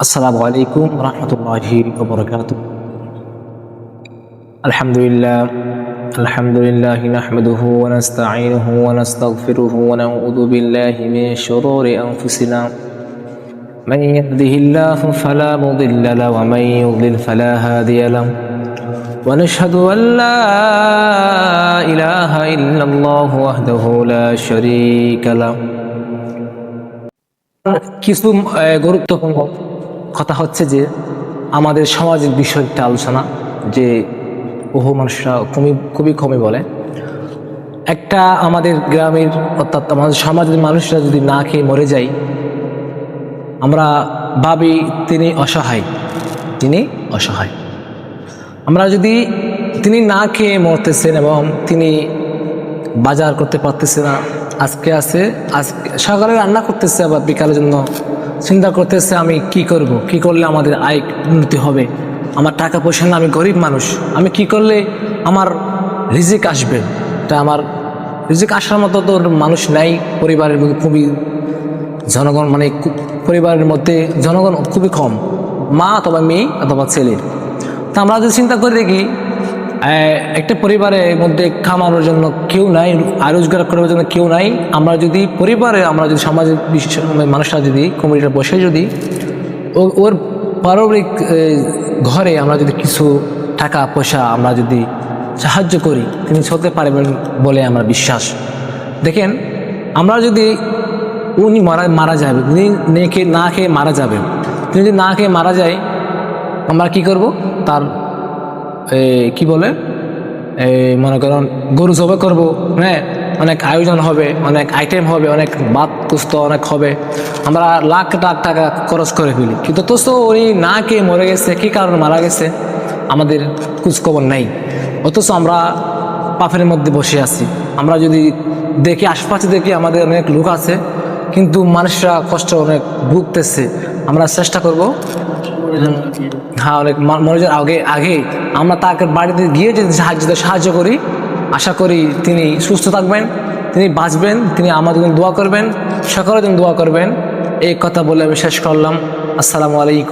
আসসালামু আলাইকুম রহমতুল্লাহি ওয়া বারাকাতুহু। আলহামদুলিল্লাহ নাহমাদুহু ওয়া নাস্তাঈনুহু ওয়া নাস্তাগফিরুহু ওয়া নাউযু বিল্লাহি মিন শুরুরি আনফুসিনা মান ইয়াহদিহিল্লাহু ফালা মুদিল্লা লাহু ওয়া মান ইউদ্লিল ফালা হাদিয়া লাহু ওয়া নাশহাদু আন লা ইলাহা ইল্লাল্লাহু ওয়াহদাহু লা শারীকা লাহু। কিছু গুরুত্বপূর্ণ কথা হচ্ছে যে আমাদের সামাজিক বিষয়টা আলোচনা, যে বহু মানুষরা খুবই কমই বলে। একটা আমাদের গ্রামের অর্থাৎ আমাদের সমাজের মানুষরা যদি না খেয়ে মরে যায়, আমরা ভাবি তিনি অসহায়। আমরা যদি তিনি না খেয়ে মরতেছেন এবং তিনি বাজার করতে পারতেছে না, আজকে সকালে রান্না করতেছে, আবার বিকালের জন্য চিন্তা করতেছে আমি কি করব, কি করলে আমাদের আয় উন্নতি হবে, আমার টাকা পয়সা না, আমি গরিব মানুষ, আমি কি করলে আমার রিজিক আসবে। তা আমার রিজিক আসার মতো তো মানুষ নাই পরিবারের মধ্যে, খুবই জনগণ, মানে পরিবারের মধ্যে জনগণ খুবই কম, মা অথবা মেয়ে অথবা ছেলে। তা আমরা যদি চিন্তা করে দেখি, একটা পরিবারের মধ্যে খামানোর জন্য কেউ নাই, আয় রোজগার করার জন্য কেউ নাই। আমরা যদি সমাজের মানুষরা যদি কমিটিটা বসে যদি ওর পারিবারিক ঘরে আমরা যদি কিছু টাকা পয়সা আমরা যদি সাহায্য করি, তিনি চলতে পারবেন বলে আমার বিশ্বাস। দেখেন, আমরা যদি উনি মারা যাবে, উনি না খেয়ে মারা যাবে, তিনি যদি না খেয়ে মারা যায়, আমরা কি করব? তার কি বলে, মনে করেন গরু জবাই করবো, হ্যাঁ, অনেক আয়োজন হবে, অনেক আইটেম হবে, অনেক ভাত কুস্ত অনেক হবে, আমরা লাখ লাখ টাকা খরচ করে ফেলি, কিন্তু তো উনি না খেয়ে মরে গেছে, কী কারণে মারা গেছে আমাদের খোঁজখবর নাই। অথচ আমরা পাপের মধ্যে বসে আছি। আমরা যদি দেখি আশপাশে দেখি আমাদের অনেক লোক আছে, কিন্তু মানুষরা কষ্ট অনেক ভুগতেছে। আমরা চেষ্টা করব, হ্যাঁ, অনেক মনোযোগ আগে আমরা তাকে বাড়িতে গিয়ে যদি সাহায্য করি, আশা করি তিনি সুস্থ থাকবেন, তিনি বাঁচবেন, তিনি আমাদের জন্য দোয়া করবেন, সকলের জন্য দোয়া করবেন। এই কথা বলে আমি শেষ করলাম। আসসালামু আলাইকুম।